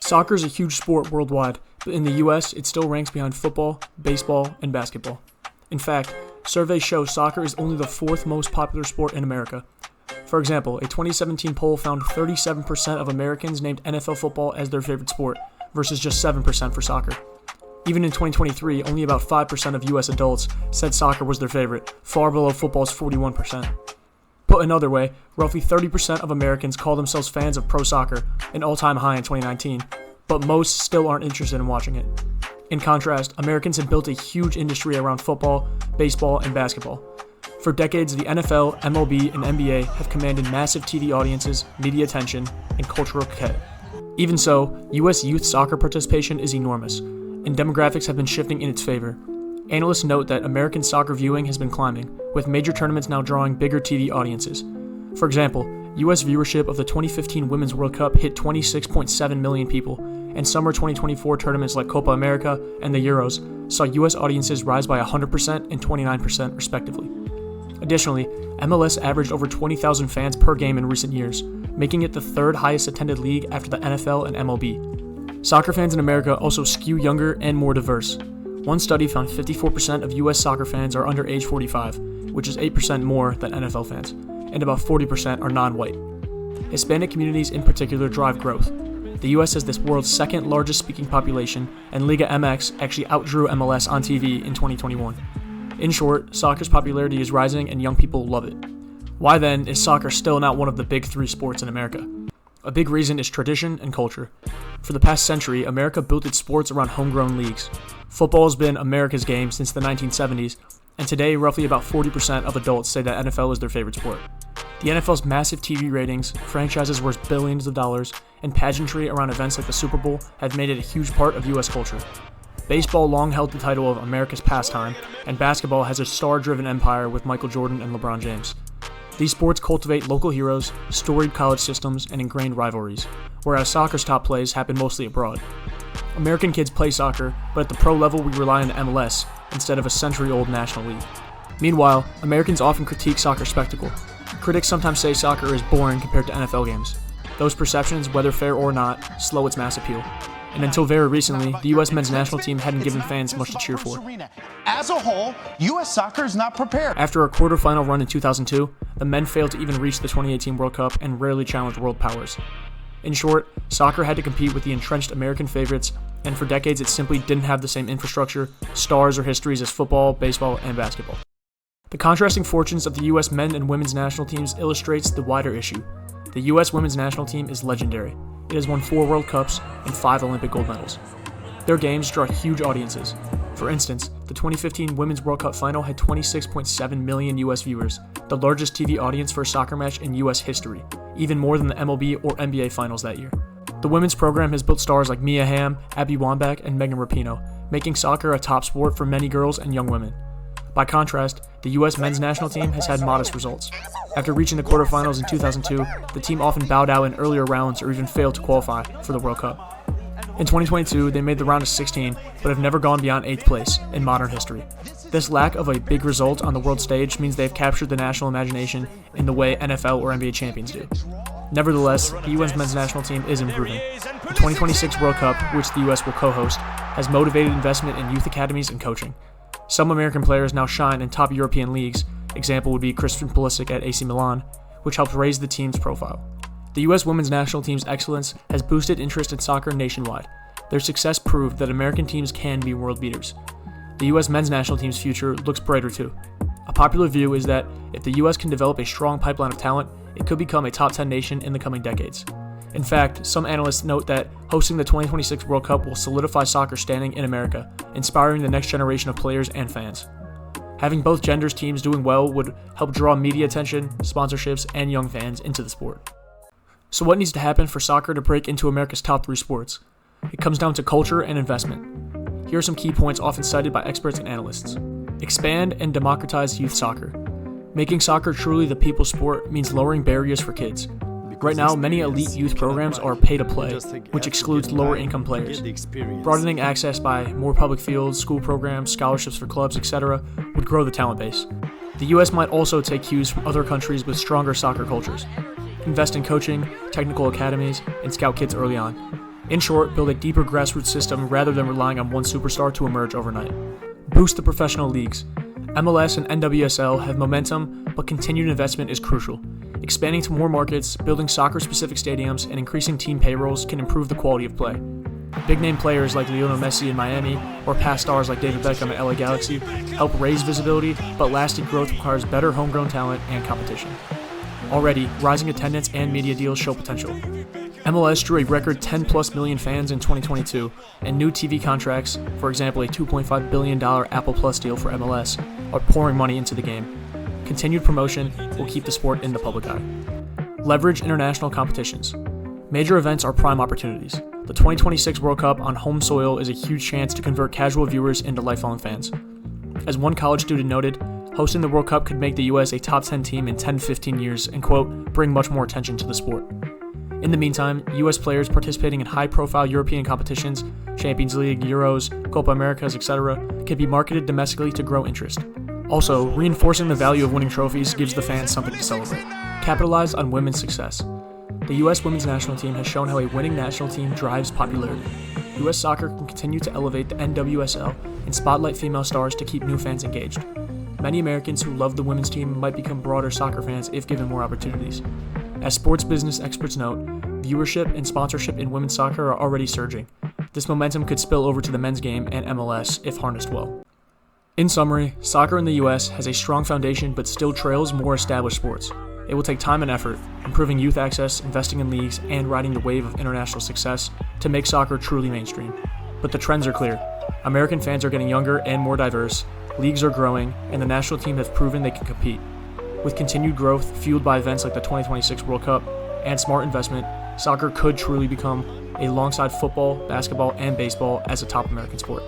Soccer is a huge sport worldwide, but in the US, it still ranks behind football, baseball, and basketball. In fact, surveys show soccer is only the fourth most popular sport in America. For example, a 2017 poll found 37% of Americans named NFL football as their favorite sport, versus just 7% for soccer. Even in 2023, only about 5% of US adults said soccer was their favorite, far below football's 41%. Put another way, roughly 30% of Americans call themselves fans of pro soccer, an all-time high in 2019, but most still aren't interested in watching it. In contrast, Americans have built a huge industry around football, baseball, and basketball. For decades, the NFL, MLB, and NBA have commanded massive TV audiences, media attention, and cultural cachet. Even so, US youth soccer participation is enormous, and demographics have been shifting in its favor. Analysts note that American soccer viewing has been climbing, with major tournaments now drawing bigger TV audiences. For example, US viewership of the 2015 Women's World Cup hit 26.7 million people, and summer 2024 tournaments like Copa America and the Euros saw US audiences rise by 100% and 29% respectively. Additionally, MLS averaged over 20,000 fans per game in recent years, making it the third highest attended league after the NFL and MLB. Soccer fans in America also skew younger and more diverse. One study found 54% of US soccer fans are under age 45, which is 8% more than NFL fans, and about 40% are non-white. Hispanic communities in particular drive growth. The US has the world's second largest speaking population, and Liga MX actually outdrew MLS on TV in 2021. In short, soccer's popularity is rising and young people love it. Why then is soccer still not one of the big three sports in America? A big reason is tradition and culture. For the past century, America built its sports around homegrown leagues. Football has been America's game since the 1970s, and today roughly about 40% of adults say that NFL is their favorite sport. The NFL's massive TV ratings, franchises worth billions of dollars, and pageantry around events like the Super Bowl have made it a huge part of US culture. Baseball long held the title of America's pastime, and basketball has a star-driven empire with Michael Jordan and LeBron James. These sports cultivate local heroes, storied college systems, and ingrained rivalries, whereas soccer's top plays happen mostly abroad. American kids play soccer, but at the pro level we rely on the MLS instead of a century-old national league. Meanwhile, Americans often critique soccer spectacle. Critics sometimes say soccer is boring compared to NFL games. Those perceptions, whether fair or not, slow its mass appeal. And until very recently, the U.S. men's national team hadn't given fans much to cheer for. As a whole, U.S. soccer is not prepared. After a quarterfinal run in 2002, the men failed to even reach the 2018 World Cup and rarely challenged world powers. In short, soccer had to compete with the entrenched American favorites, and for decades it simply didn't have the same infrastructure, stars, or histories as football, baseball, and basketball. The contrasting fortunes of the U.S. men and women's national teams illustrates the wider issue. The U.S. women's national team is legendary. It has won 4 World Cups and 5 Olympic gold medals. Their games draw huge audiences. For instance, the 2015 Women's World Cup final had 26.7 million US viewers, the largest TV audience for a soccer match in US history, even more than the MLB or NBA finals that year. The women's program has built stars like Mia Hamm, Abby Wambach, and Megan Rapinoe, making soccer a top sport for many girls and young women. By contrast, the US men's national team has had modest results. After reaching the quarterfinals in 2002, the team often bowed out in earlier rounds or even failed to qualify for the World Cup. In 2022, they made the round of 16, but have never gone beyond 8th place in modern history. This lack of a big result on the world stage means they've captured the national imagination in the way NFL or NBA champions do. Nevertheless, the U.S. men's national team is improving. The 2026 World Cup, which the U.S. will co-host, has motivated investment in youth academies and coaching. Some American players now shine in top European leagues. Example would be Christian Pulisic at AC Milan, which helped raise the team's profile. The U.S. women's national team's excellence has boosted interest in soccer nationwide. Their success proved that American teams can be world beaters. The U.S. men's national team's future looks brighter too. A popular view is that if the U.S. can develop a strong pipeline of talent, it could become a top 10 nation in the coming decades. In fact, some analysts note that hosting the 2026 World Cup will solidify soccer standing in America, inspiring the next generation of players and fans. Having both genders teams doing well would help draw media attention, sponsorships, and young fans into the sport. So what needs to happen for soccer to break into America's top 3 sports? It comes down to culture and investment. Here are some key points often cited by experts and analysts. Expand and democratize youth soccer. Making soccer truly the people's sport means lowering barriers for kids. Right now, many elite youth programs are pay-to-play, which excludes lower-income players. Broadening access by more public fields, school programs, scholarships for clubs, etc. would grow the talent base. The U.S. might also take cues from other countries with stronger soccer cultures. Invest in coaching, technical academies, and scout kids early on. In short, build a deeper grassroots system rather than relying on one superstar to emerge overnight. Boost the professional leagues. MLS and NWSL have momentum, but continued investment is crucial. Expanding to more markets, building soccer-specific stadiums, and increasing team payrolls can improve the quality of play. Big-name players like Lionel Messi in Miami or past stars like David Beckham at LA Galaxy help raise visibility, but lasting growth requires better homegrown talent and competition. Already, rising attendance and media deals show potential. MLS drew a record 10+ million fans in 2022, and new TV contracts, for example a $2.5 billion Apple Plus deal for MLS, are pouring money into the game. Continued promotion will keep the sport in the public eye. Leverage international competitions. Major events are prime opportunities. The 2026 World Cup on home soil is a huge chance to convert casual viewers into lifelong fans. As one college student noted, hosting the World Cup could make the US a top 10 team in 10-15 years and, quote, bring much more attention to the sport. In the meantime, US players participating in high-profile European competitions, Champions League, Euros, Copa Americas, etc., can be marketed domestically to grow interest. Also, reinforcing the value of winning trophies gives the fans something to celebrate. Capitalize on women's success. The US women's national team has shown how a winning national team drives popularity. US soccer can continue to elevate the NWSL and spotlight female stars to keep new fans engaged. Many Americans who love the women's team might become broader soccer fans if given more opportunities. As sports business experts note, viewership and sponsorship in women's soccer are already surging. This momentum could spill over to the men's game and MLS if harnessed well. In summary, soccer in the US has a strong foundation but still trails more established sports. It will take time and effort, improving youth access, investing in leagues, and riding the wave of international success to make soccer truly mainstream. But the trends are clear. American fans are getting younger and more diverse, leagues are growing, and the national team have proven they can compete. With continued growth fueled by events like the 2026 World Cup and smart investment, soccer could truly become, alongside football, basketball, and baseball, as a top American sport.